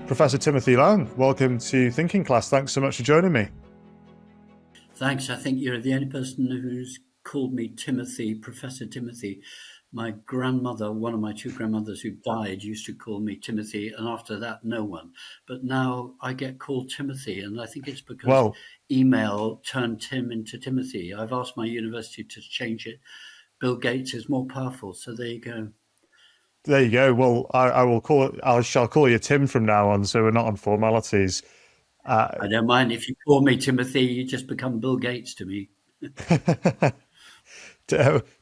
Professor Timothy Lang, welcome to Thinking Class. Thanks so much for joining me. Thanks. I think you're the only person who's called me Timothy, Professor Timothy. My grandmother, one of my two grandmothers who died, used to call me Timothy, and after that, no one. But now I get called Timothy, and I think it's because Well, email turned Tim into Timothy. I've asked my university to change it. Bill Gates is more powerful, so there you go. there you go. Well, I shall call you Tim from now on, so we're not on formalities. I don't mind if you call me Timothy, you just become Bill Gates to me.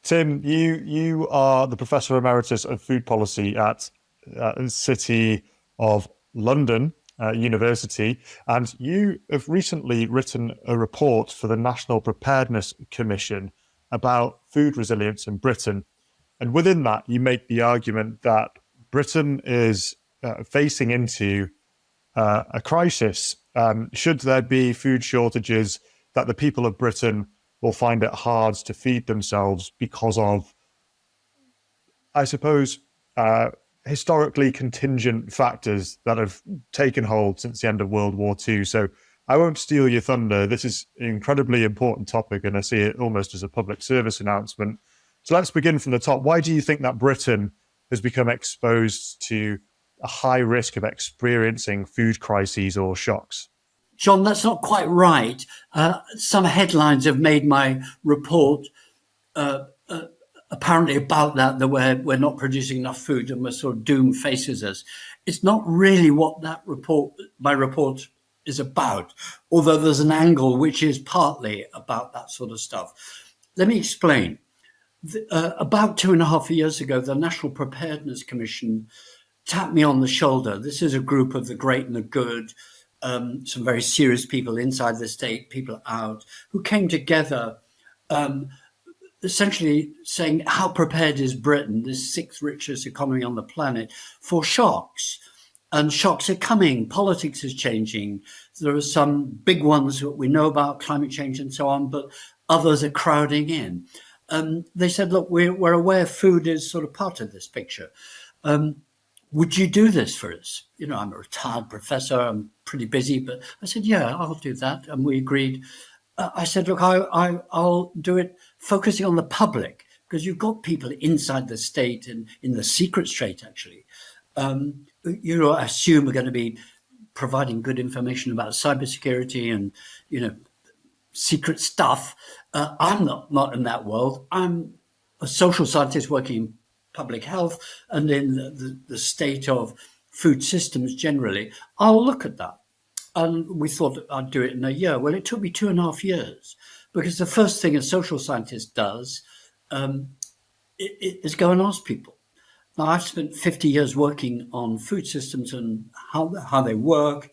Tim, you are the Professor Emeritus of Food Policy at Citi of London University, and you have recently written a report for the National Preparedness Commission about food resilience in Britain. And within that, you make the argument that Britain is facing into a crisis. Should there be food shortages, that the people of Britain will find it hard to feed themselves because of, I suppose, historically contingent factors that have taken hold since the end of World War II. So I won't steal your thunder. This is an incredibly important topic, and I see it almost as a public service announcement. So let's begin from the top. Why do you think that Britain has become exposed to a high risk of experiencing food crises or shocks? John, that's not quite right. Some headlines have made my report apparently about that we're not producing enough food and we're sort of doomed faces us. It's not really what my report is about, although there's an angle which is partly about that sort of stuff. Let me explain. About 2.5 years ago, the National Preparedness Commission tapped me on the shoulder. This is a group of the great and the good, some very serious people inside the state, people out, who came together essentially saying, how prepared is Britain, this sixth richest economy on the planet, for shocks? And shocks are coming. Politics is changing. There are some big ones that we know about, climate change and so on, but others are crowding in. They said, look, we're aware food is sort of part of this picture. Would you do this for us? You know, I'm a retired professor. I'm pretty busy, but I said, yeah, I'll do that. And we agreed. I said, look, I'll do it focusing on the public, because you've got people inside the state and in the secret state, actually, I assume are going to be providing good information about cybersecurity and, secret stuff. I'm not in that world. I'm a social scientist working in public health and in the state of food systems generally. I'll look at that. And we thought I'd do it in a year. Well, it took me 2.5 years, because the first thing a social scientist does is go and ask people. Now, I've spent 50 years working on food systems and how they work,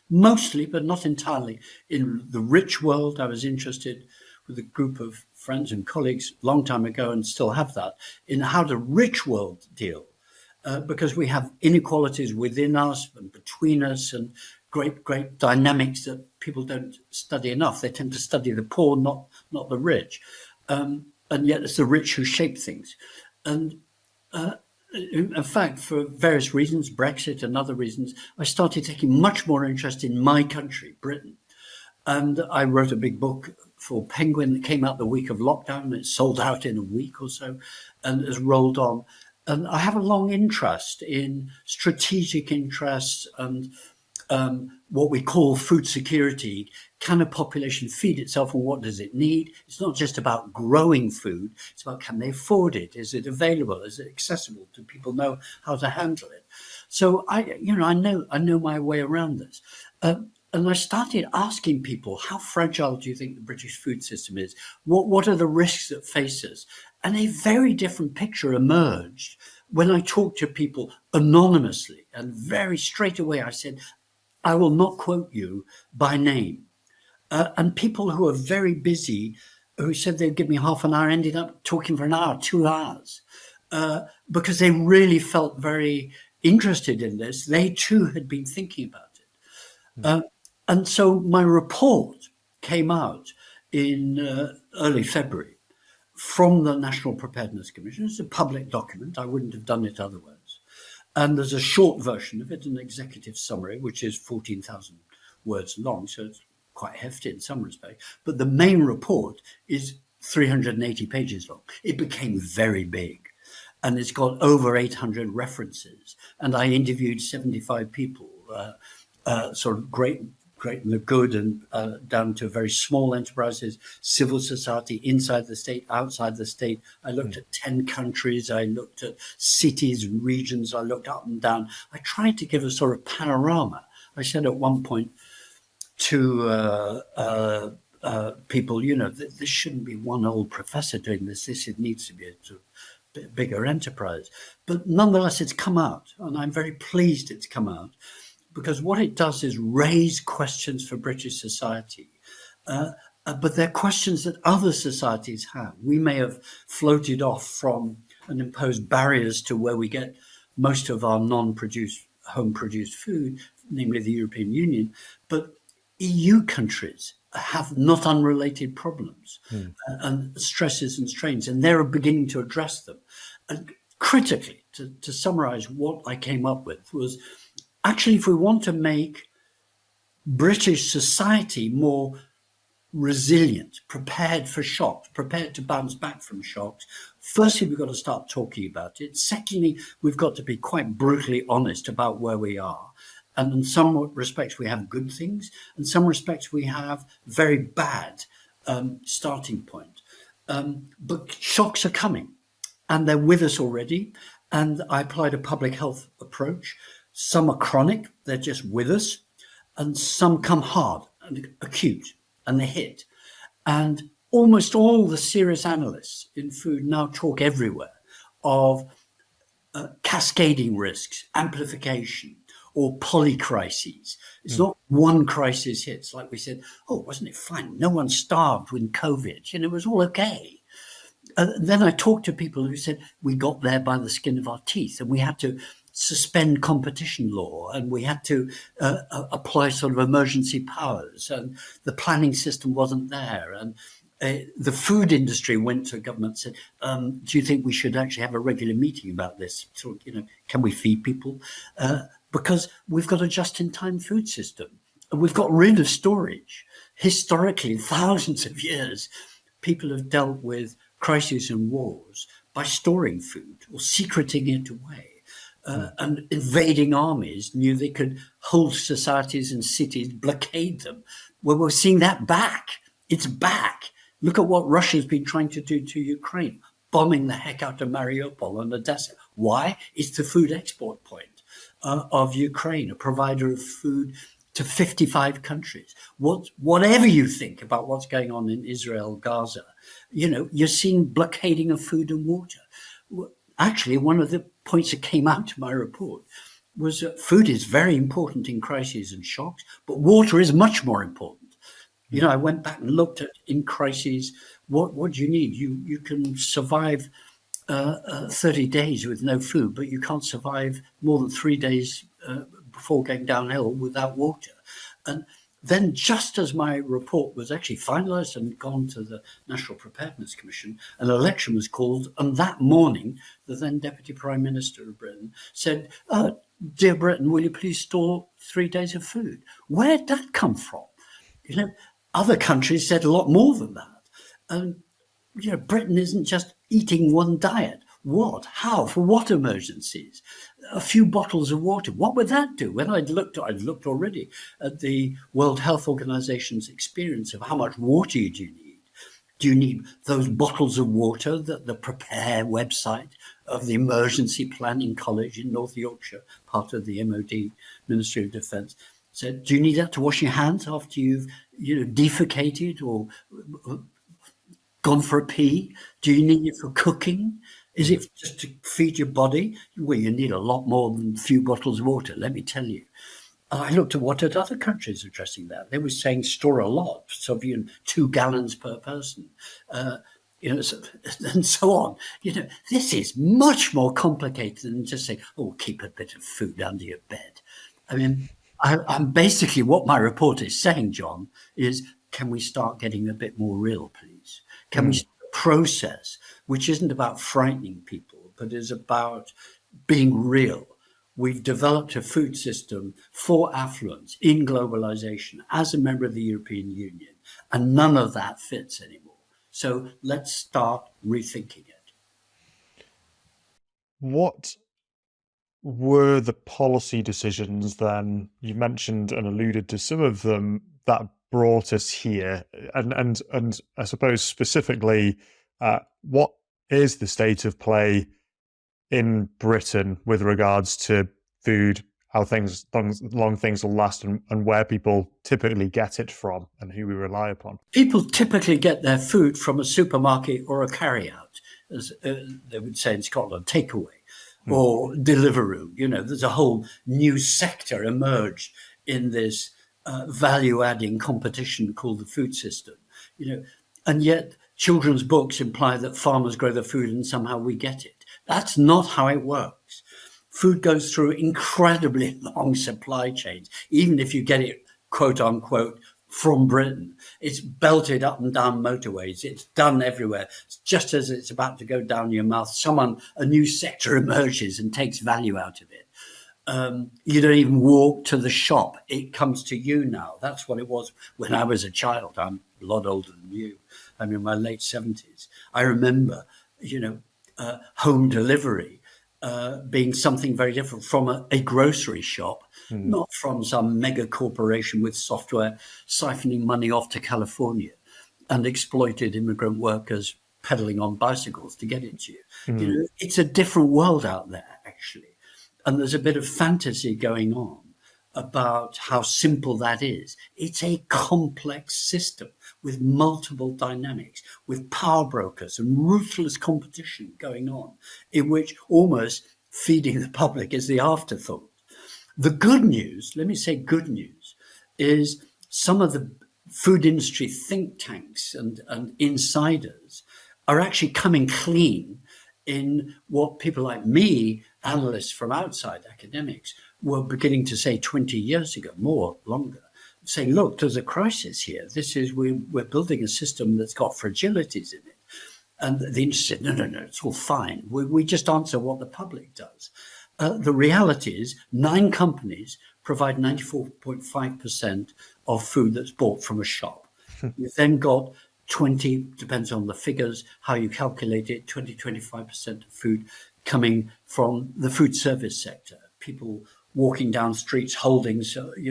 mostly, but not entirely, in the rich world. I was interested with a group of friends and colleagues a long time ago, and still have that, in how the rich world deal. Because we have inequalities within us and between us, and great dynamics that people don't study enough. They tend to study the poor, not the rich. And yet it's the rich who shape things. And in fact, for various reasons, Brexit and other reasons, I started taking much more interest in my country, Britain. And I wrote a big book for Penguin that came out the week of lockdown. It sold out in a week or so and has rolled on. And I have a long interest in strategic interests and what we call food security. Can a population feed itself, and what does it need? It's not just about growing food. It's about, can they afford it? Is it available? Is it accessible? Do people know how to handle it? So I know my way around this. And I started asking people, how fragile do you think the British food system is? What are the risks that face us? And a very different picture emerged when I talked to people anonymously. And very straight away I said, I will not quote you by name. And people who are very busy, who said they'd give me half an hour, ended up talking for an hour, 2 hours, because they really felt very interested in this. They too had been thinking about it. And so my report came out in early February from the National Preparedness Commission. It's a public document. I wouldn't have done it otherwise. And there's a short version of it, an executive summary, which is 14,000 words long, so it's quite hefty in some respects. But the main report is 380 pages long. It became very big, and it's got over 800 references. And I interviewed 75 people, sort of great and the good, and down to very small enterprises, civil society, inside the state, outside the state. I looked at 10 countries. I looked at cities and regions. I looked up and down. I tried to give a sort of panorama. I said at one point to people, this shouldn't be one old professor doing this. It needs to be a sort of bigger enterprise. But nonetheless, it's come out, and I'm very pleased it's come out, because what it does is raise questions for British society. But they're questions that other societies have. We may have floated off from and imposed barriers to where we get most of our non-produced, home-produced food, namely the European Union. But EU countries have not unrelated problems and stresses and strains, and they're beginning to address them. And critically, to summarize what I came up with was, actually, if we want to make British society more resilient, prepared for shocks, prepared to bounce back from shocks, firstly, we've got to start talking about it. Secondly, we've got to be quite brutally honest about where we are. And in some respects, we have good things. In some respects, we have very bad starting point. But shocks are coming, and they're with us already. And I applied a public health approach. Some are chronic, they're just with us, and some come hard and acute, and they hit. And almost all the serious analysts in food now talk everywhere of cascading risks, amplification, or polycrises. It's not one crisis hits, like we said, oh, wasn't it fine? No one starved with COVID, it was all okay. Then I talked to people who said we got there by the skin of our teeth, and we had to suspend competition law, and we had to apply sort of emergency powers, and the planning system wasn't there. And the food industry went to government and said, do you think we should actually have a regular meeting about this? So, can we feed people? Because we've got a just-in-time food system, and we've got rid of storage. Historically, thousands of years, people have dealt with crises and wars by storing food or secreting it away. And invading armies knew they could hold societies and cities, blockade them. Well, we're seeing that back. It's back. Look at what Russia's been trying to do to Ukraine, bombing the heck out of Mariupol and Odessa. Why? It's the food export point of Ukraine, a provider of food to 55 countries. Whatever you think about what's going on in Israel, Gaza, you're seeing blockading of food and water. Actually, one of the points that came out of my report was that food is very important in crises and shocks, but water is much more important. I went back and looked at, in crises, what do you need? You can survive 30 days with no food, but you can't survive more than 3 days before going downhill without water. And then, just as my report was actually finalised and gone to the National Preparedness Commission, an election was called, and that morning, the then Deputy Prime Minister of Britain said, dear Britain, will you please store 3 days of food? Where did that come from? Other countries said a lot more than that. And, Britain isn't just eating one diet. What? How? For what emergencies? A few bottles of water. What would that do? When I'd looked already at the World Health Organization's experience of how much water do you need. Do you need those bottles of water that the Prepare website of the Emergency Planning College in North Yorkshire, part of the MOD, Ministry of Defence, said, do you need that to wash your hands after you've defecated or gone for a pee? Do you need it for cooking? Is it just to feed your body? Well, you need a lot more than a few bottles of water, let me tell you. I looked at what other countries addressing that. They were saying store a lot, so 2 gallons per person, and so on. This is much more complicated than just saying, oh, keep a bit of food under your bed. I mean, I'm basically, what my report is saying, John, is can we start getting a bit more real, please? Can we start a process which isn't about frightening people, but is about being real? we've developed a food system for affluence in globalization as a member of the European Union, and none of that fits anymore. So let's start rethinking it. What were the policy decisions then? You mentioned and alluded to some of them that brought us here, and I suppose specifically, what is the state of play in Britain with regards to food, how long things will last, and where people typically get it from, and who we rely upon? People typically get their food from a supermarket or a carry-out, as they would say in Scotland, takeaway or Deliveroo. There's a whole new sector emerged in this value-adding competition called the food system. And yet children's books imply that farmers grow the food and somehow we get it. That's not how it works. Food goes through incredibly long supply chains, even if you get it, quote unquote, from Britain. It's belted up and down motorways. It's done everywhere. Just as it's about to go down your mouth, a new sector emerges and takes value out of it. You don't even walk to the shop. It comes to you now. That's what it was when I was a child. I'm a lot older than you. I'm in my late 70s. I remember, home delivery being something very different from a grocery shop, not from some mega corporation with software siphoning money off to California and exploited immigrant workers pedaling on bicycles to get it to you. It's a different world out there, actually. And there's a bit of fantasy going on about how simple that is. It's a complex system with multiple dynamics, with power brokers and ruthless competition going on, in which almost feeding the public is the afterthought. The good news, let me say good news, is some of the food industry think tanks and insiders are actually coming clean in what people like me, analysts from outside academics, were beginning to say 20 years ago, longer, saying, look, there's a crisis here. We're building a system that's got fragilities in it. And the industry said, no, it's all fine. We just answer what the public does. The reality is 9 companies provide 94.5% of food that's bought from a shop. You've then got 20, depends on the figures, how you calculate it, 25% of food coming from the food service sector. People walking down streets holding,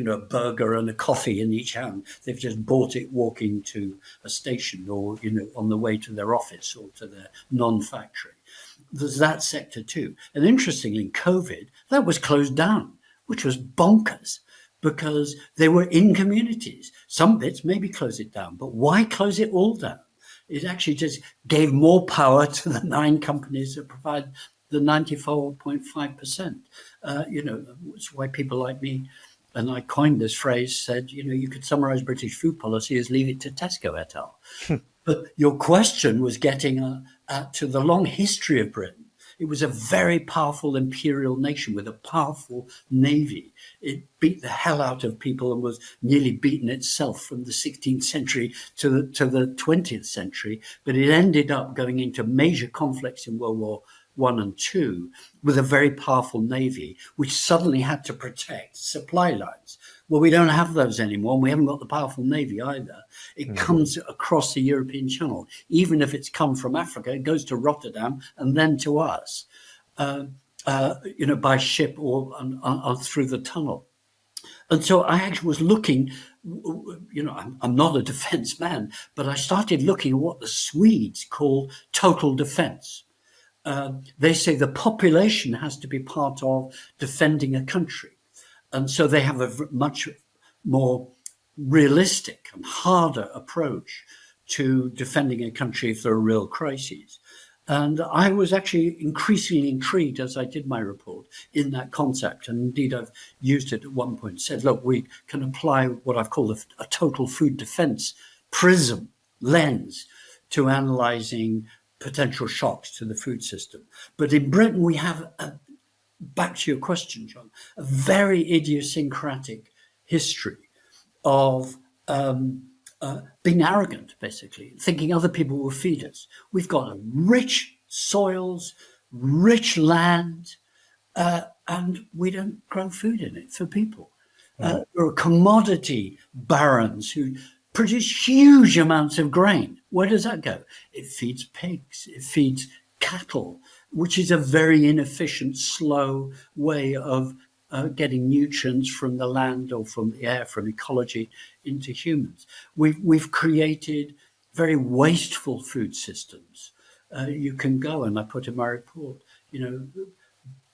a burger and a coffee in each hand. They've just bought it walking to a station or, on the way to their office or to their non-factory. There's that sector too. And interestingly, in COVID, that was closed down, which was bonkers because they were in communities. Some bits maybe close it down, but why close it all down? It actually just gave more power to the 9 companies that provide the 94.5%. It's why people like me, and I coined this phrase, said, you could summarize British food policy as leave it to Tesco et al. But your question was getting to the long history of Britain. It was a very powerful imperial nation with a powerful navy. It beat the hell out of people and was nearly beaten itself from the 16th century to the 20th century. But it ended up going into major conflicts in World War I and II with a very powerful navy, which suddenly had to protect supply lines. Well, we don't have those anymore, and we haven't got the powerful navy either. It comes across the European Channel. Even if it's come from Africa, it goes to Rotterdam and then to us, by ship or through the tunnel. And so I actually was looking, I'm not a defense man, but I started looking at what the Swedes call total defense. They say the population has to be part of defending a country. And so they have a much more realistic and harder approach to defending a country if there are real crises. And I was actually increasingly intrigued as I did my report in that concept. And indeed, I've used it at one point, said, look, we can apply what I've called a total food defense prism lens to analyzing potential shocks to the food system. But in Britain, we have, back to your question, John, a very idiosyncratic history of being arrogant, basically, thinking other people will feed us. We've got rich soils, rich land, and we don't grow food in it for people. There are commodity barons who produce huge amounts of grain. Where does that go? It feeds pigs, it feeds cattle, which is a very inefficient, slow way of getting nutrients from the land or from the air, from ecology into humans. We've created very wasteful food systems. You can go, and I put in my report,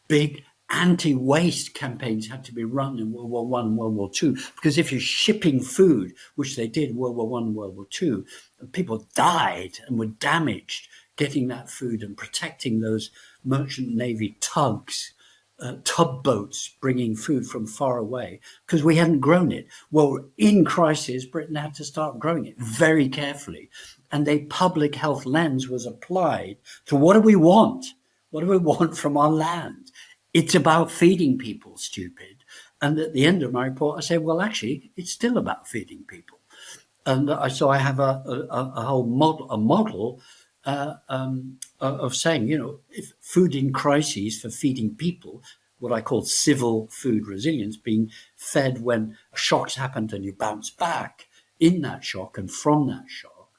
big anti-waste campaigns had to be run in World War One and World War Two, because if you're shipping food, which they did in World War One and World War Two, people died and were damaged getting that food and protecting those merchant navy tugs, tugboats bringing food from far away, because we hadn't grown it. Well, in crisis, Britain had to start growing it very carefully, and a public health lens was applied to what do we want? What do we want from our land? It's about feeding people, stupid. And at the end of my report, I say, well, actually, it's still about feeding people. And so I have a whole model of saying, if food in crises for feeding people, what I call civil food resilience, being fed when shocks happened and you bounce back in that shock and from that shock,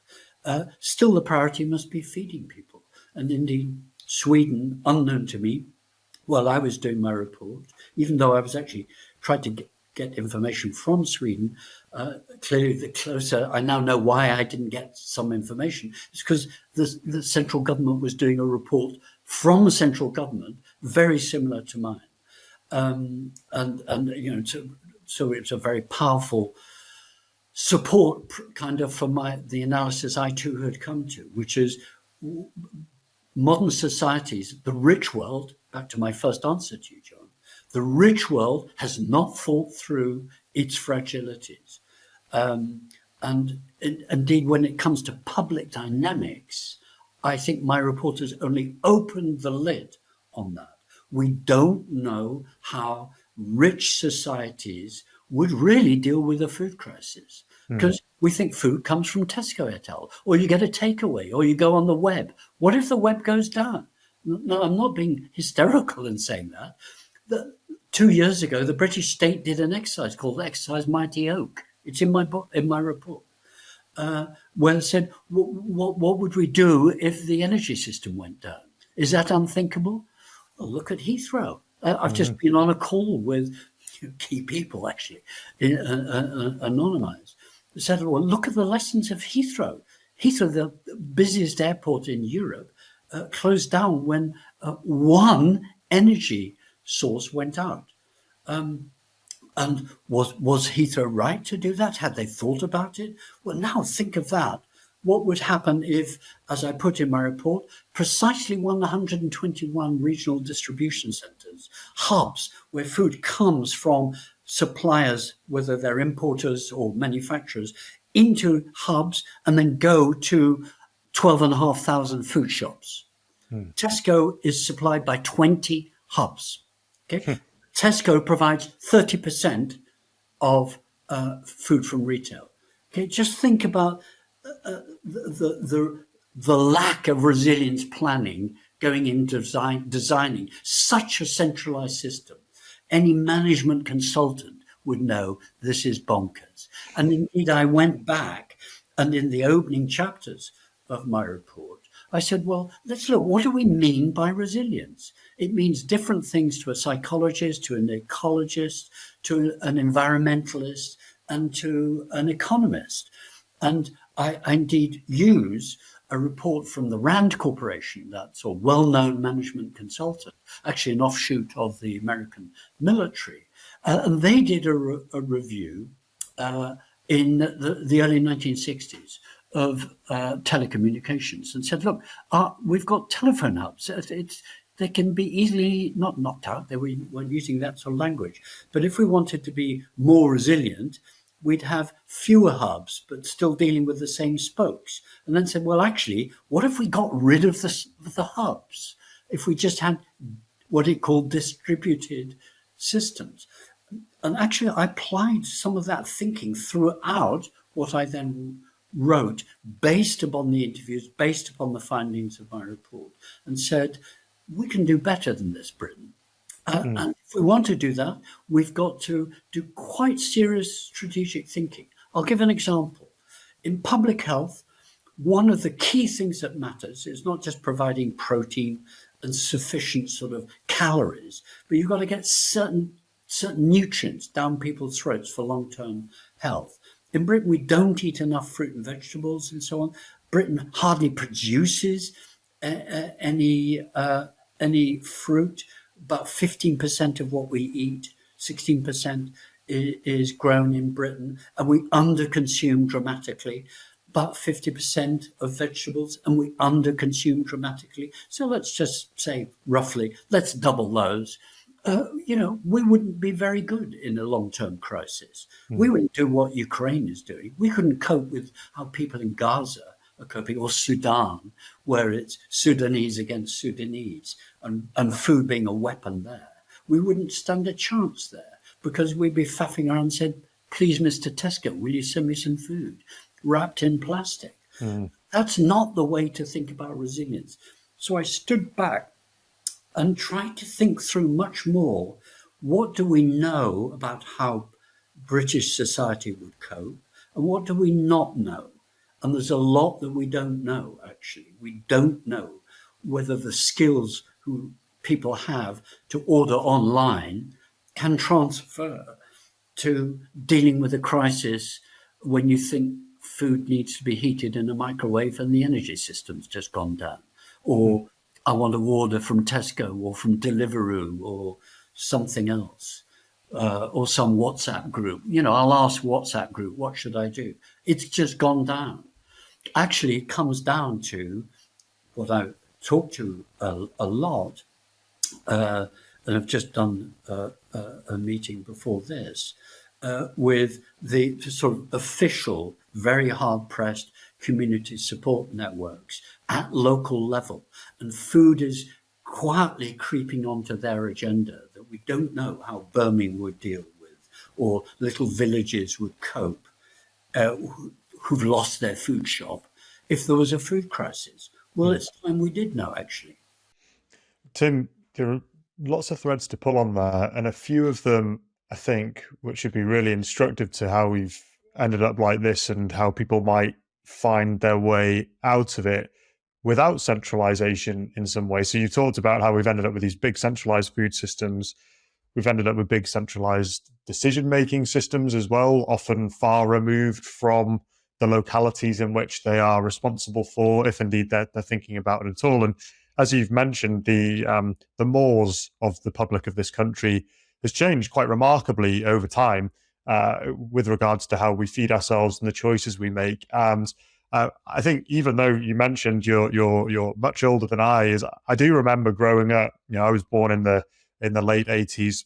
still the priority must be feeding people. And indeed, Sweden, unknown to me, while I was doing my report, even though I was actually trying to get information from Sweden, clearly the closer, I now know why I didn't get some information. It's because the central government was doing a report from central government very similar to mine. So it's a very powerful support kind of for the analysis I too had come to, which is modern societies, the rich world, back to my first answer to you, John, the rich world has not thought through its fragilities. And indeed, when it comes to public dynamics, I think my report has only opened the lid on that. We don't know how rich societies would really deal with a food crisis, because we think food comes from Tesco et al., or you get a takeaway, or you go on the web. What if the web goes down? No, I'm not being hysterical in saying that. 2 years ago, the British state did an exercise called Exercise Mighty Oak. It's in my book, in my report, where it said, what would we do if the energy system went down? Is that unthinkable? Well, look at Heathrow. I've just been on a call with key people, actually, anonymized. They said, well, look at the lessons of Heathrow. Heathrow, the busiest airport in Europe, closed down when one energy source went out. And was Heathrow right to do that? Had they thought about it? Well, now think of that. What would happen if, as I put in my report, precisely 121 regional distribution centres, hubs where food comes from suppliers, whether they're importers or manufacturers, into hubs and then go to 12,500 food shops. Tesco is supplied by 20 hubs. Okay, Tesco provides 30% of food from retail. Okay, just think about the lack of resilience planning going into designing such a centralized system. Any management consultant would know this is bonkers. And indeed, I went back, and in the opening chapters of my report, I said, well, let's look, what do we mean by resilience? It means different things to a psychologist, to an ecologist, to an environmentalist, and to an economist. And I indeed use a report from the Rand Corporation, that's a well-known management consultant, actually an offshoot of the American military. And they did a review in the early 1960s of telecommunications and said, look, we've got telephone hubs. They can be easily not knocked out. They weren't using that sort of language. But if we wanted to be more resilient, we'd have fewer hubs, but still dealing with the same spokes. And then said, well, actually, what if we got rid of the hubs? If we just had what it called distributed systems. And actually, I applied some of that thinking throughout what I then wrote, based upon the interviews, based upon the findings of my report, and said, we can do better than this, Britain. Mm, And if we want to do that, we've got to do quite serious strategic thinking. I'll give an example. In public health, one of the key things that matters is not just providing protein and sufficient sort of calories, but you've got to get certain nutrients down people's throats for long-term health. In Britain, we don't eat enough fruit and vegetables and so on. Britain hardly produces any fruit. About 15% of what we eat, 16% is grown in Britain, and we underconsume dramatically. About 50% of vegetables, and we underconsume dramatically. So let's just say roughly, let's double those. We wouldn't be very good in a long-term crisis. We mm, wouldn't do what Ukraine is doing. We couldn't cope with how people in Gaza are coping, or Sudan, where it's Sudanese against Sudanese, and food being a weapon there. We wouldn't stand a chance there because we'd be faffing around and said, please, Mr. Tesco, will you send me some food wrapped in plastic? mm, That's not the way to think about resilience. So I stood back and tried to think through much more. What do we know about how British society would cope, and what do we not know? And there's a lot that we don't know, actually. We don't know whether the skills who people have to order online can transfer to dealing with a crisis when you think food needs to be heated in a microwave and the energy system's just gone down. mm. Or I want to order from Tesco or from Deliveroo or something else, or some WhatsApp group. I'll ask WhatsApp group, what should I do? It's just gone down. Actually, it comes down to what I talk to a lot, and I've just done a meeting before this with the sort of official, very hard-pressed community support networks at local level. And food is quietly creeping onto their agenda that we don't know how Birmingham would deal with, or little villages would cope, who've lost their food shop if there was a food crisis. Well, Mm. it's time we did know, actually. Tim, there are lots of threads to pull on there, and a few of them, I think, which should be really instructive to how we've ended up like this and how people might find their way out of it without centralization in some way. So you talked about how we've ended up with these big centralized food systems. We've ended up with big centralized decision-making systems as well, often far removed from the localities in which they are responsible for, if indeed they're thinking about it at all. And as you've mentioned, the mores of the public of this country has changed quite remarkably over time with regards to how we feed ourselves and the choices we make. And I think even though you mentioned you're much older than I do remember growing up. I was born in the late 80s,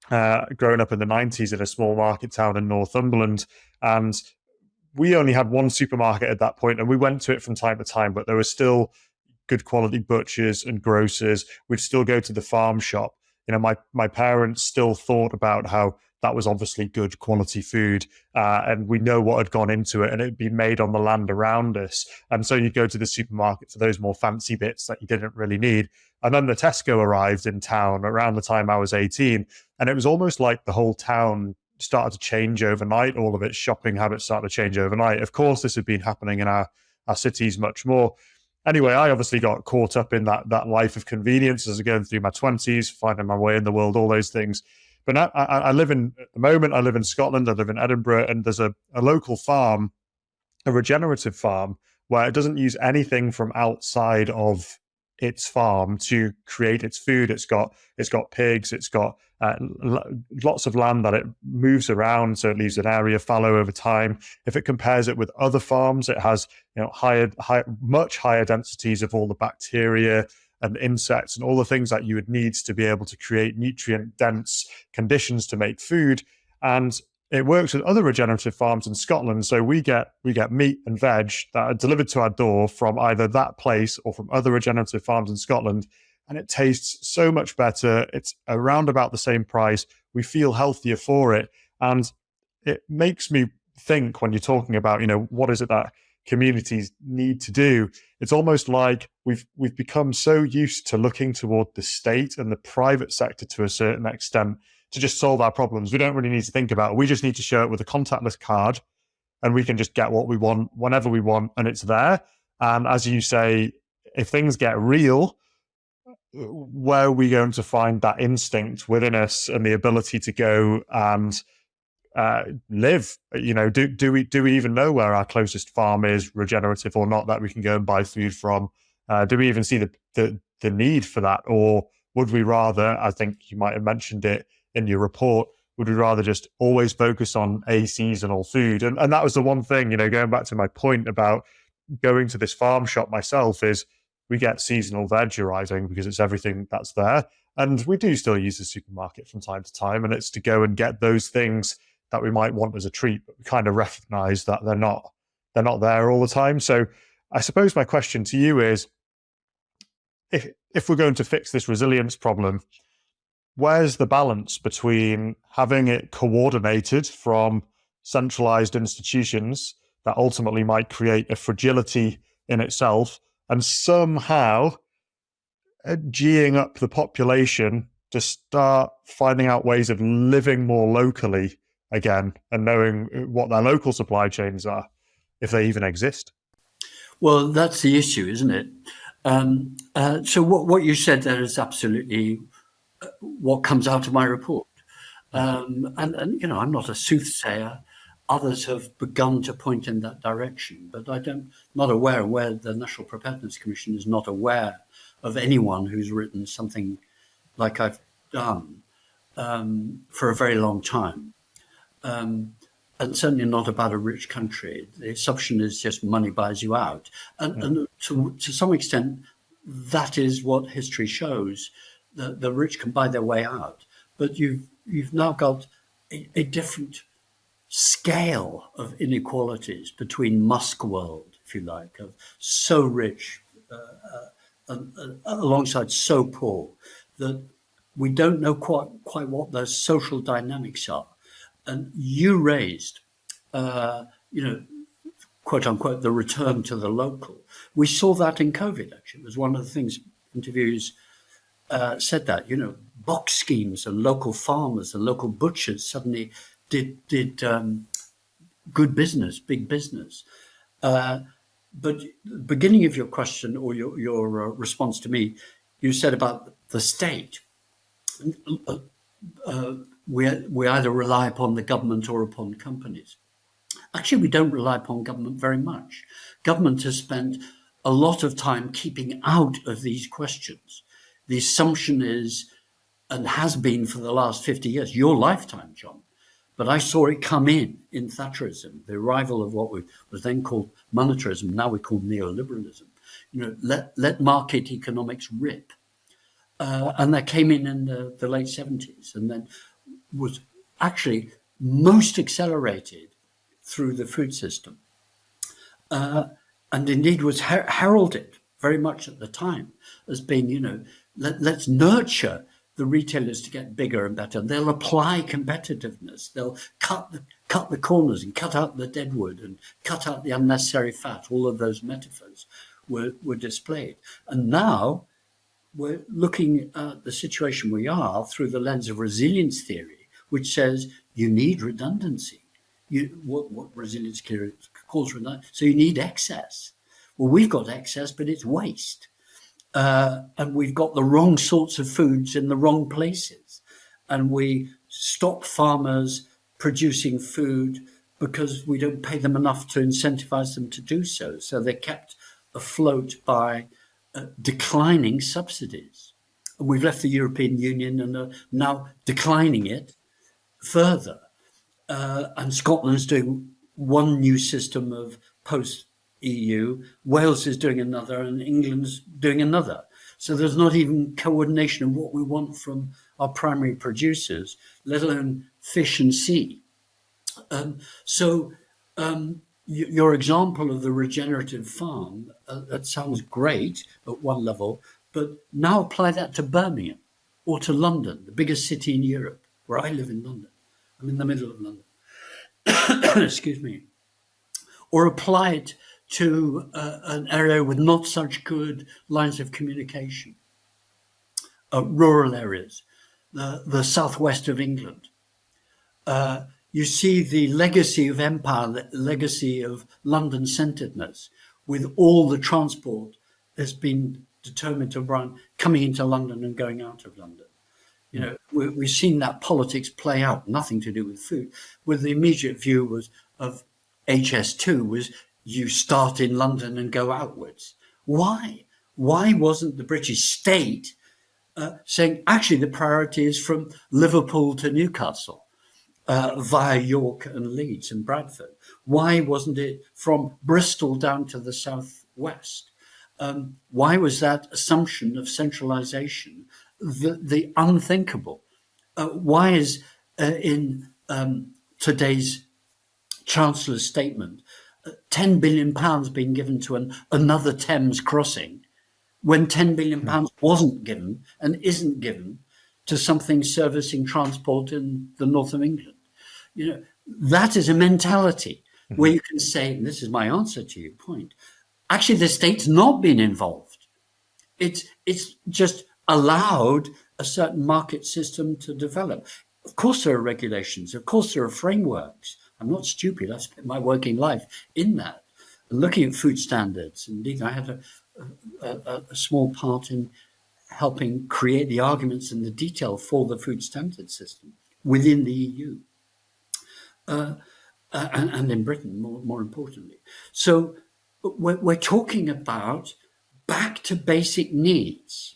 growing up in the 90s in a small market town in Northumberland, and we only had one supermarket at that point, and we went to it from time to time, but there were still good quality butchers and grocers. We'd still go to the farm shop. My parents still thought about how that was obviously good quality food, and we know what had gone into it, and it had been made on the land around us. And so you go to the supermarket for those more fancy bits that you didn't really need. And then the Tesco arrived in town around the time I was 18, and it was almost like the whole town started to change overnight. All of its shopping habits started to change overnight. Of course, this had been happening in our cities much more. Anyway, I obviously got caught up in that life of convenience as I was going through my 20s, finding my way in the world, all those things. But now I live at the moment, I live in Scotland, I live in Edinburgh, and there's a local farm, a regenerative farm, where it doesn't use anything from outside of its farm to create its food. It's got pigs, it's got lots of land that it moves around, so it leaves an area fallow over time. If it compares it with other farms, it has much higher densities of all the bacteria and insects and all the things that you would need to be able to create nutrient dense conditions to make food. And it works with other regenerative farms in Scotland. So we get meat and veg that are delivered to our door from either that place or from other regenerative farms in Scotland. And it tastes so much better. It's around about the same price. We feel healthier for it. And it makes me think, when you're talking about, what is it that communities need to do. It's almost like we've become so used to looking toward the state and the private sector to a certain extent to just solve our problems. We don't really need to think about it. We just need to show it with a contactless card, and we can just get what we want whenever we want, and it's there. And as you say, if things get real, where are we going to find that instinct within us and the ability to go and live? Do we even know where our closest farm is, regenerative or not, that we can go and buy food from? Do we even see the need for that, or would we rather, I think you might have mentioned it in your report, would we rather just always focus on a seasonal food? And that was the one thing, going back to my point about going to this farm shop myself, is we get seasonal veg arriving because it's everything that's there. And we do still use the supermarket from time to time, and it's to go and get those things that we might want as a treat, but we kind of recognize that they're not there all the time. So I suppose my question to you is, if we're going to fix this resilience problem, where's the balance between having it coordinated from centralized institutions that ultimately might create a fragility in itself, and somehow geeing up the population to start finding out ways of living more locally again and knowing what their local supply chains are, if they even exist? Well, that's the issue, isn't it? So what you said there is absolutely what comes out of my report. And I'm not a soothsayer. Others have begun to point in that direction, but not aware where the National Preparedness Commission is not aware of anyone who's written something like I've done for a very long time. And certainly not about a rich country. The assumption is just money buys you out. And to some extent, that is what history shows. The rich can buy their way out. But you've now got a different scale of inequalities between Musk world, if you like, of so rich alongside so poor, that we don't know quite what those social dynamics are. And you raised, quote unquote, the return to the local. We saw that in COVID, actually. It was one of the things interviews said that, box schemes and local farmers and local butchers suddenly did good business, big business. But the beginning of your question, or your response to me, you said about the state. We either rely upon the government or upon companies. Actually, we don't rely upon government very much. Government has spent a lot of time keeping out of these questions. The assumption is, and has been for the last 50 years, your lifetime, John, but I saw it come in Thatcherism, the arrival of what was then called monetarism, now we call neoliberalism. Let market economics rip. And that came in the late 70s, and then was actually most accelerated through the food system. And indeed was heralded very much at the time as being, let's nurture the retailers to get bigger and better. They'll apply competitiveness. They'll cut the corners and cut out the deadwood and cut out the unnecessary fat. All of those metaphors were displayed. And now we're looking at the situation we are through the lens of resilience theory, which says you need redundancy. What resilience theory calls redundancy. So you need excess. Well, we've got excess, but it's waste. And we've got the wrong sorts of foods in the wrong places. And we stop farmers producing food because we don't pay them enough to incentivize them to do so. So they're kept afloat by declining subsidies. And we've left the European Union and are now declining it further. And Scotland's doing one new system of post-EU, Wales is doing another, and England's doing another. So there's not even coordination of what we want from our primary producers, let alone fish and sea. Your example of the regenerative farm, that sounds great at one level, but now apply that to Birmingham or to London, the biggest city in Europe, where I live in London. I'm in the middle of London. Excuse me. Or apply it to an area with not such good lines of communication, rural areas, the southwest of England. You see the legacy of empire, the legacy of London-centeredness, with all the transport has been determined to run coming into London and going out of London. You know, we've seen that politics play out, nothing to do with food. With the immediate view was of HS2 was you start in London and go outwards. Why? Why wasn't the British state saying, actually, the priority is from Liverpool to Newcastle via York and Leeds and Bradford? Why wasn't it from Bristol down to the southwest? Why was that assumption of centralisation the unthinkable? Why is in today's Chancellor's statement, £10 billion being given to another Thames crossing, when £10 billion wasn't given and isn't given to something servicing transport in the north of England? You know, that is a mentality where you can say, and this is my answer to your point, actually the state's not been involved. It's just allowed a certain market system to develop. Of course there are regulations, of course there are frameworks. I'm not stupid, I've spent my working life in that, looking at food standards. Indeed, I had a small part in helping create the arguments and the detail for the food standard system within the EU. And in Britain, more importantly. So we're talking about back to basic needs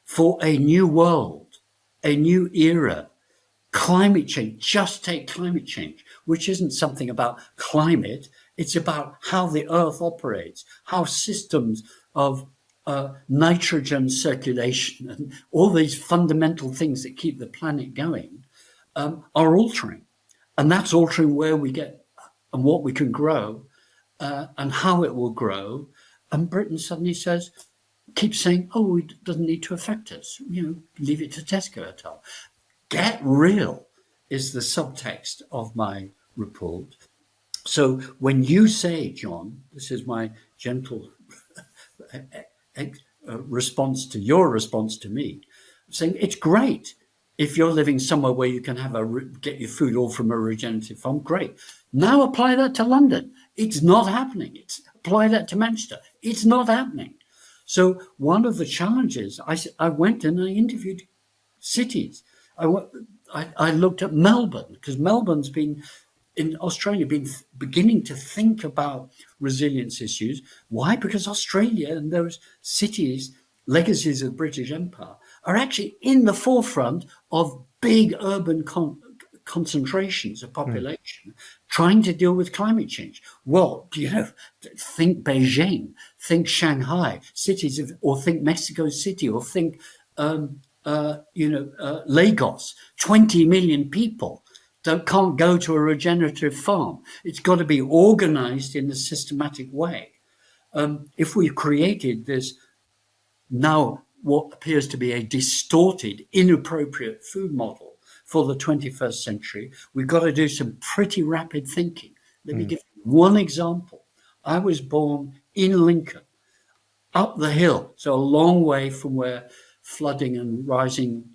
for a new world, a new era. Climate change, just take climate change, which isn't something about climate, it's about how the earth operates, how systems of nitrogen circulation and all these fundamental things that keep the planet going are altering. And that's altering where we get and what we can grow and how it will grow. And Britain suddenly keeps saying, oh, it doesn't need to affect us. You know, leave it to Tesco et al. Get real is the subtext of my report. So when you say, John, this is my gentle response to your response to me, saying it's great if you're living somewhere where you can get your food all from a regenerative farm, great. Now apply that to London. It's not happening. Apply that to Manchester. It's not happening. So one of the challenges, I went and I interviewed cities. I looked at Melbourne, because Melbourne's been in Australia, been beginning to think about resilience issues. Why? Because Australia and those cities, legacies of the British Empire, are actually in the forefront of big urban concentrations of population trying to deal with climate change. Well, think Beijing, think Shanghai, or think Mexico City, or think Lagos. 20 million people can't go to a regenerative farm. It's got to be organized in a systematic way. If we created this now what appears to be a distorted, inappropriate food model for the 21st century, we've got to do some pretty rapid thinking. Let me give you one example. I was born in Lincoln, up the hill, so a long way from where flooding and rising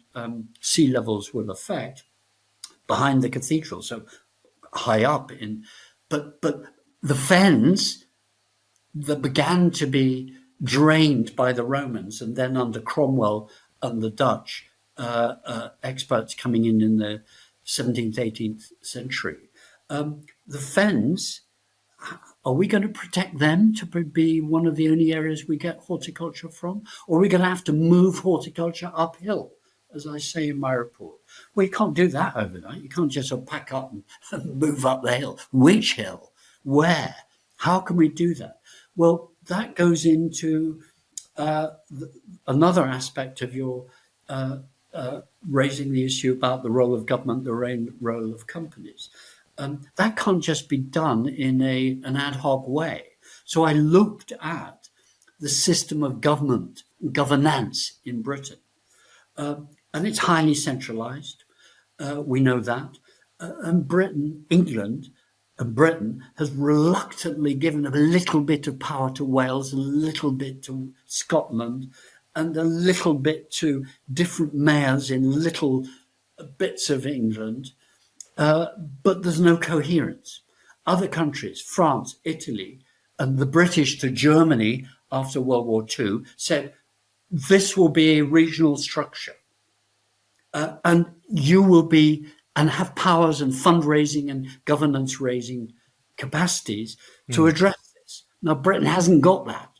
sea levels will affect, behind the cathedral, so high up but the fens that began to be drained by the Romans, and then under Cromwell and the Dutch experts coming in the 17th, 18th century. The fens, are we going to protect them to be one of the only areas we get horticulture from? Or are we going to have to move horticulture uphill, as I say in my report? Well, you can't do that overnight. You can't just pack up and move up the hill. Which hill? Where? How can we do that? Well, that goes into another aspect of your raising the issue about the role of government, the role of companies. That can't just be done in an ad hoc way. So I looked at the system of governance in Britain. And it's highly centralized. We know that. And England And Britain has reluctantly given a little bit of power to Wales, a little bit to Scotland, and a little bit to different mayors in little bits of England, but there's no coherence. Other countries, France, Italy, and the British to Germany after World War II, said this will be a regional structure. And you will be and have powers and fundraising and governance raising capacities to address this. Now, Britain hasn't got that.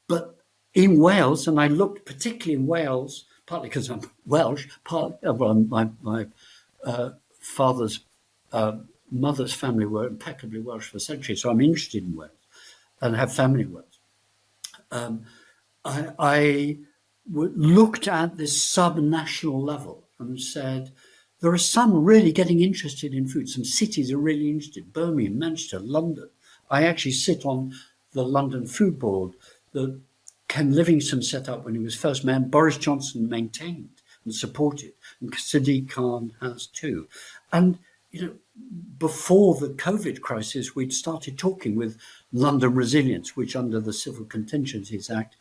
But in Wales, and I looked particularly in Wales, partly because I'm Welsh, my father's mother's family were impeccably Welsh for centuries, so I'm interested in Wales and have family in Wales. I looked at this sub-national level and said, there are some really getting interested in food. Some cities are really interested. Birmingham, Manchester, London. I actually sit on the London Food Board that Ken Livingstone set up when he was first mayor. Boris Johnson maintained and supported, and Sadiq Khan has too. And, before the COVID crisis, we'd started talking with London Resilience, which under the Civil Contingencies Act,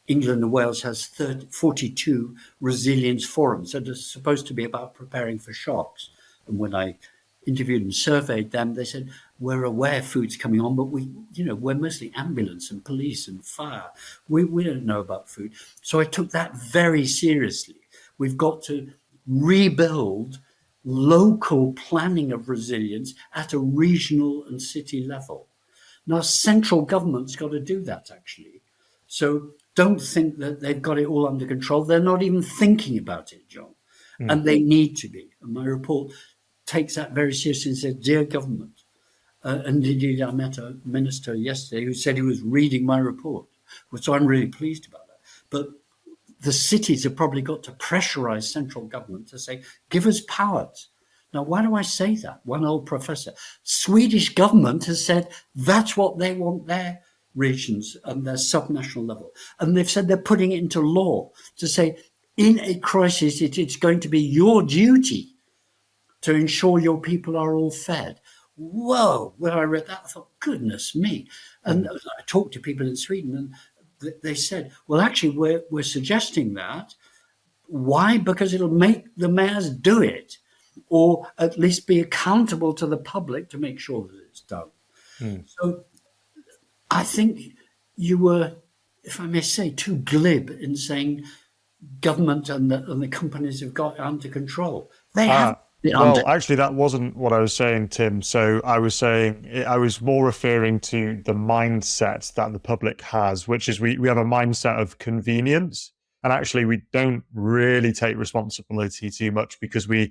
England and Wales has 42 resilience forums that are supposed to be about preparing for shocks. And when I interviewed and surveyed them, they said, we're aware food's coming on, but we're mostly ambulance and police and fire. We don't know about food. So I took that very seriously. We've got to rebuild local planning of resilience at a regional and city level. Now, central government's got to do that, actually. So don't think that they've got it all under control. They're not even thinking about it, John. And they need to be. And my report takes that very seriously and says, dear government, and indeed I met a minister yesterday who said he was reading my report, so I'm really pleased about that. But the cities have probably got to pressurize central government to say, give us powers. Now, why do I say that? One old professor, Swedish government has said that's what they want their regions and their subnational level. And they've said they're putting it into law to say, in a crisis, it is going to be your duty to ensure your people are all fed. Whoa, when I read that, I thought, goodness me. And I talked to people in Sweden and they said, well, actually, we're suggesting that. Why? Because it'll make the mayors do it, or at least be accountable to the public to make sure that it's done. So I think you were, if I may say, too glib in saying government and the companies have got it under control. They have. Well, actually, that wasn't what I was saying, Tim. So I was saying, I was more referring to the mindset that the public has, which is we have a mindset of convenience. And actually, we don't really take responsibility too much because we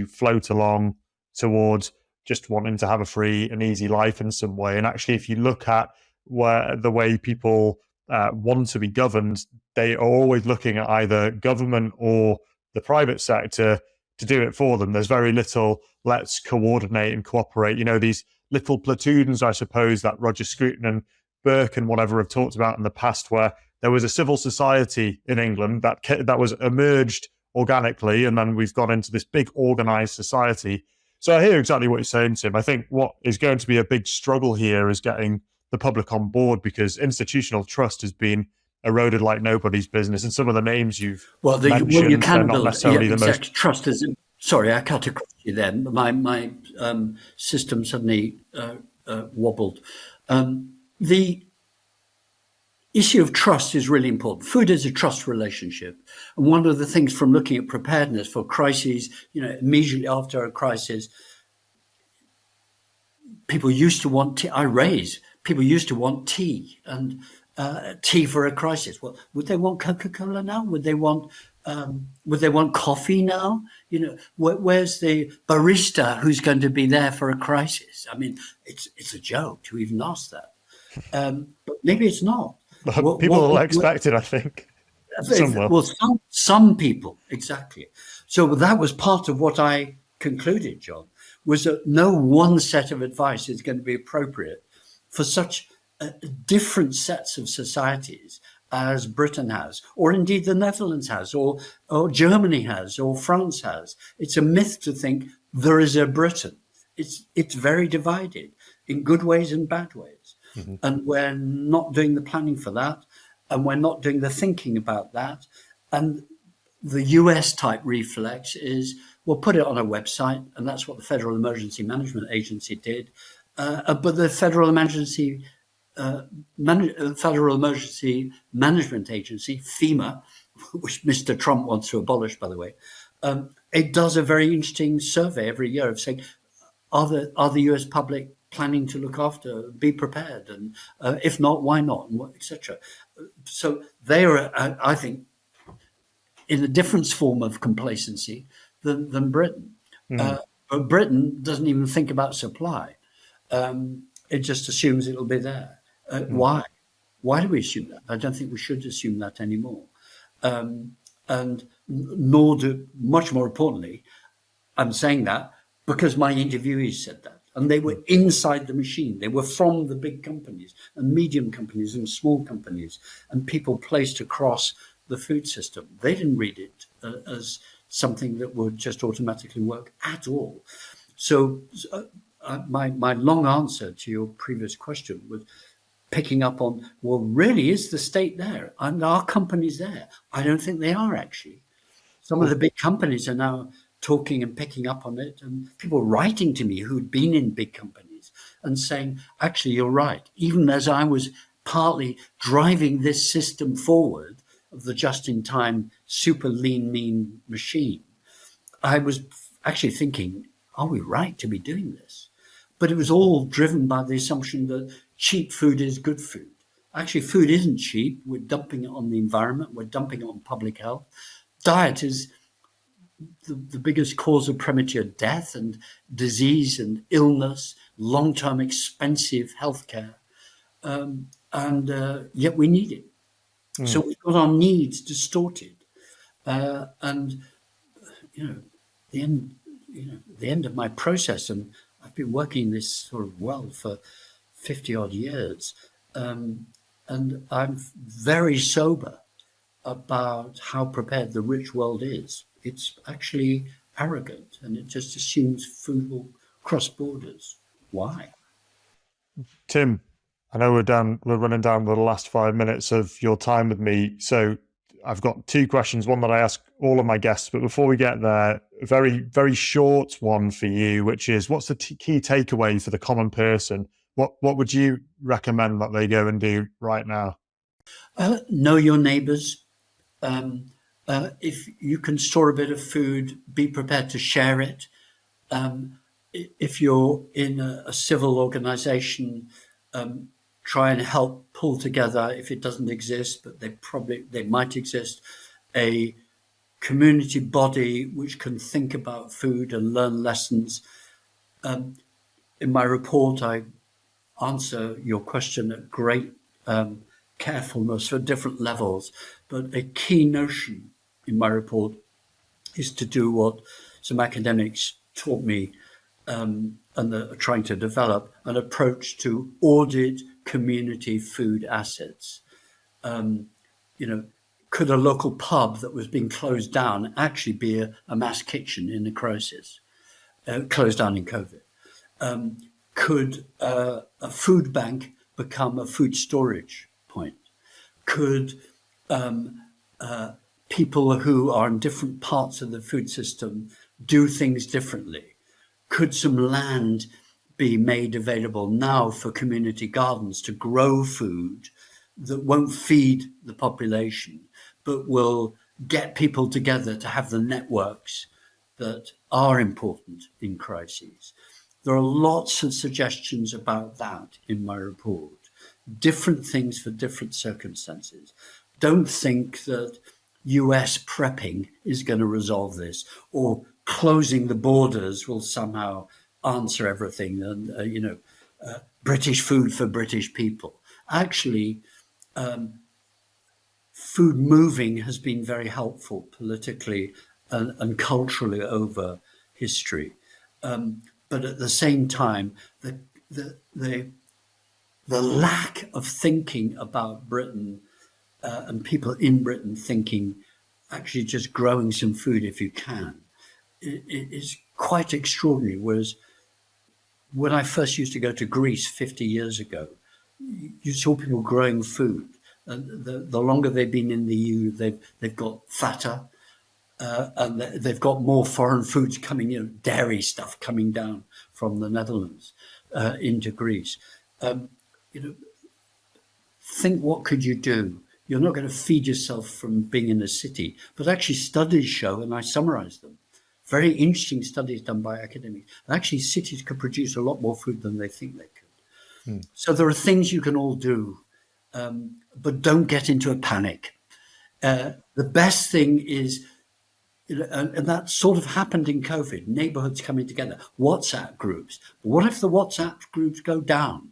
float along towards just wanting to have a free and easy life in some way. And actually, if you look at the way people want to be governed, they are always looking at either government or the private sector to do it for them. There's very little, let's coordinate and cooperate. These little platoons, I suppose, that Roger Scruton and Burke and whatever have talked about in the past, where there was a civil society in England that was emerged organically, and then we've got into this big organized society. So I hear exactly what you're saying, Tim. I think what is going to be a big struggle here is getting the public on board, because institutional trust has been eroded like nobody's business. And some of the names you've mentioned, you can they're not build necessarily the most... trust is. Sorry, I cut across you then. My system suddenly wobbled. The issue of trust is really important. Food is a trust relationship. And one of the things from looking at preparedness for crises, immediately after a crisis, people used to want tea. People used to want tea and tea for a crisis. Well, would they want Coca-Cola now? Would they want coffee now? Where's the barista who's going to be there for a crisis? I mean, it's a joke to even ask that. But maybe it's not. People will expect it, I think. Well, some people, exactly. So that was part of what I concluded, John, was that no one set of advice is going to be appropriate for such different sets of societies as Britain has, or indeed the Netherlands has, or Germany has, or France has. It's a myth to think there is a Britain. it's very divided in good ways and bad ways. Hmm. And we're not doing the planning for that, and we're not doing the thinking about that. And the US type reflex is we'll put it on a website, and that's what the Federal Emergency Management Agency did. But the Federal Emergency Management Agency, FEMA, which Mr. Trump wants to abolish, by the way, it does a very interesting survey every year of saying, are the US public planning to look after, be prepared, and if not, why not, etc. So they are, I think, in a different form of complacency than Britain. Mm. But Britain doesn't even think about supply. It just assumes it'll be there. Mm. Why? Why do we assume that? I don't think we should assume that anymore. And nor do, much more importantly, I'm saying that because my interviewees said that. And they were inside the machine. They were from the big companies and medium companies and small companies and people placed across the food system. They didn't read it as something that would just automatically work at all. So my long answer to your previous question was picking up on, well, really, is the state there? And are companies there? I don't think they are, actually. Some of the big companies are now talking and picking up on it, and people writing to me who'd been in big companies and saying, actually, you're right. Even as I was partly driving this system forward of the just-in-time super lean, mean machine, I was actually thinking, are we right to be doing this? But it was all driven by the assumption that cheap food is good food. Actually, food isn't cheap. We're dumping it on the environment. We're dumping it on public health. Diet is the biggest cause of premature death and disease and illness, long-term expensive healthcare. And yet we need it. Mm. So we've got our needs distorted. And, the end of my process, and I've been working this sort of well for 50 odd years. And I'm very sober about how prepared the rich world is. It's actually arrogant, and it just assumes food will cross borders. Why? Tim, I know we're running down the last 5 minutes of your time with me. So I've got two questions, one that I ask all of my guests, but before we get there, a very, very short one for you, which is, what's the key takeaway for the common person? What would you recommend that they go and do right now? Know your neighbors. If you can store a bit of food, be prepared to share it. If you're in a civil organization, try and help pull together, if it doesn't exist, but they might exist, a community body which can think about food and learn lessons. In my report, I answer your question at great carefulness for different levels, but a key notion in my report is to do what some academics taught me and are trying to develop, an approach to audit community food assets. Could a local pub that was being closed down actually be a mass kitchen in a crisis, closed down in COVID? Could a food bank become a food storage point? Could people who are in different parts of the food system do things differently? Could some land be made available now for community gardens to grow food that won't feed the population, but will get people together to have the networks that are important in crises? There are lots of suggestions about that in my report. Different things for different circumstances. Don't think that US prepping is going to resolve this, or closing the borders will somehow answer everything, and British food for British people. Actually, food moving has been very helpful politically and culturally over history. But at the same time, the lack of thinking about Britain and people in Britain thinking, actually just growing some food if you can, it is quite extraordinary. Whereas when I first used to go to Greece 50 years ago, you saw people growing food. And the longer they've been in the EU, they've got fatter, and they've got more foreign foods coming, dairy stuff coming down from the Netherlands into Greece. You know, think, what could you do? You're not going to feed yourself from being in a city, but actually studies show, and I summarize them, very interesting studies done by academics, actually cities could produce a lot more food than they think they could. So there are things you can all do, but don't get into a panic. The best thing is, and that sort of happened in COVID, neighborhoods coming together, WhatsApp groups. But what if the WhatsApp groups go down?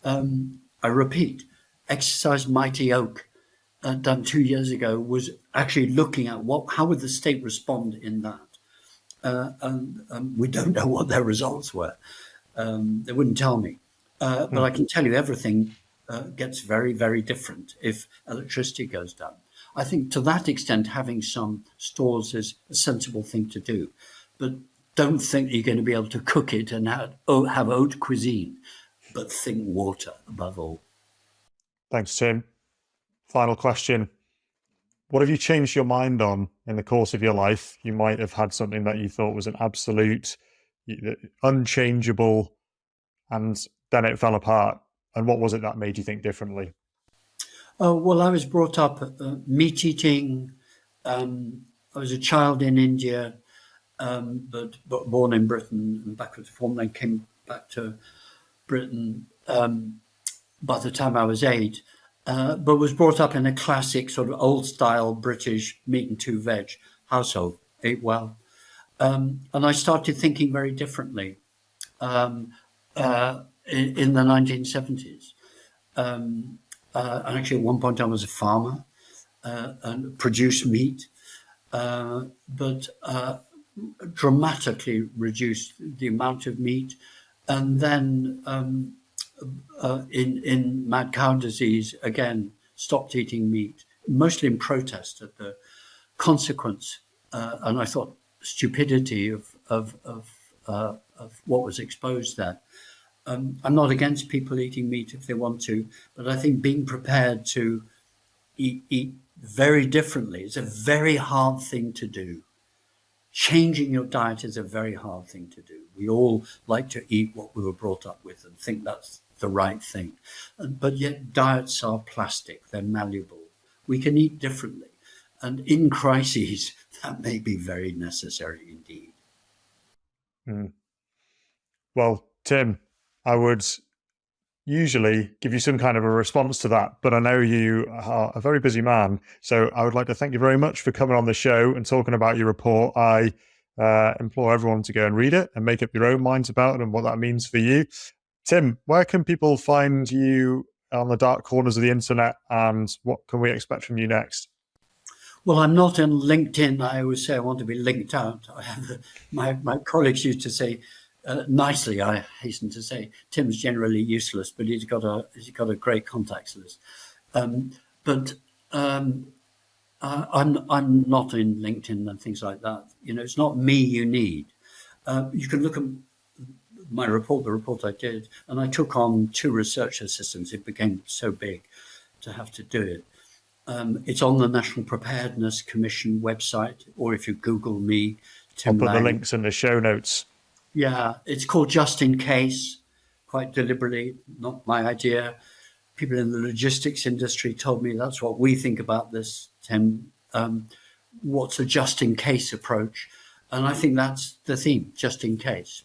I repeat, Exercise Mighty Oak, done 2 years ago, was actually looking at how would the state respond in that. And we don't know what their results were. They wouldn't tell me. But I can tell you everything gets very, very different if electricity goes down. I think to that extent, having some stores is a sensible thing to do. But don't think you're going to be able to cook it and have haute cuisine, but think water above all. Thanks, Tim. Final question. What have you changed your mind on in the course of your life? You might have had something that you thought was an absolute, unchangeable, and then it fell apart. And what was it that made you think differently? Well, I was brought up meat eating. I was a child in India, but born in Britain and backwards and forwards, then came back to Britain by the time I was 8. But was brought up in a classic sort of old-style British meat and 2 veg household, ate well. And I started thinking very differently in the 1970s. And actually, at one point, I was a farmer and produced meat, but dramatically reduced the amount of meat. And then in mad cow disease, again, stopped eating meat, mostly in protest at the consequence. And I thought stupidity of what was exposed there. I'm not against people eating meat if they want to, but I think being prepared to eat very differently is a very hard thing to do. Changing your diet is a very hard thing to do. We all like to eat what we were brought up with and think that's the right thing. But yet diets are plastic, they're malleable. We can eat differently. And in crises, that may be very necessary indeed. Well, Tim, I would usually give you some kind of a response to that, but I know you are a very busy man. So I would like to thank you very much for coming on the show and talking about your report. I implore everyone to go and read it and make up your own minds about it and what that means for you. Tim, where can people find you on the dark corners of the internet, and what can we expect from you next? Well, I'm not on LinkedIn. I always say I want to be linked out. I have my colleagues used to say, nicely, I hasten to say, Tim's generally useless, but he's got a great contacts list. But I'm not in LinkedIn and things like that. It's not me you need. You can look at my report, the report I did, and I took on 2 research assistants. It became so big to have to do it. It's on the National Preparedness Commission website, or if you Google me, Tim I'll put Lang. the links in the show notes. Yeah, it's called Just In Case, quite deliberately, not my idea. People in the logistics industry told me that's what we think about this, Tim. What's a just in case approach? And I think that's the theme, just in case.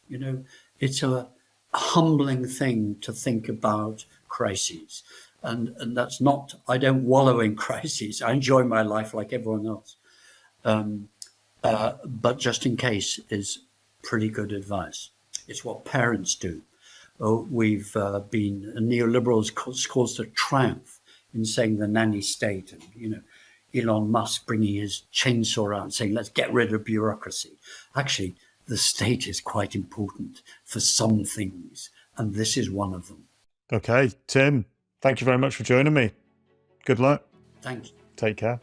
It's a humbling thing to think about crises. And that's not, I don't wallow in crises. I enjoy my life like everyone else. But just in case is pretty good advice. It's what parents do. We've been neoliberals caused a triumph in saying the nanny state, and Elon Musk bringing his chainsaw out and saying let's get rid of bureaucracy. Actually, the state is quite important for some things, and this is one of them. Okay, Tim, thank you very much for joining me. Good luck. Thanks. Take care.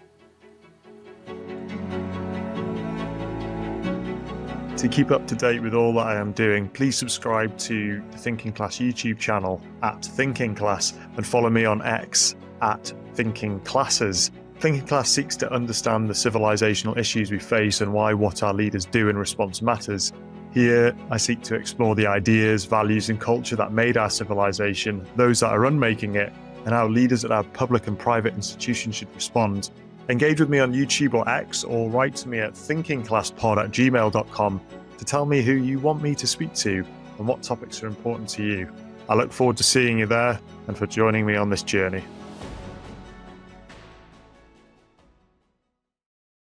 To keep up to date with all that I am doing, please subscribe to the Thinking Class YouTube channel at Thinking Class and follow me on X at Thinking Classes. Thinking Class seeks to understand the civilizational issues we face and why what our leaders do in response matters. Here, I seek to explore the ideas, values, and culture that made our civilization, those that are unmaking it, and how leaders at our public and private institutions should respond. Engage with me on YouTube or X, or write to me at thinkingclasspod@gmail.com to tell me who you want me to speak to and what topics are important to you. I look forward to seeing you there and for joining me on this journey.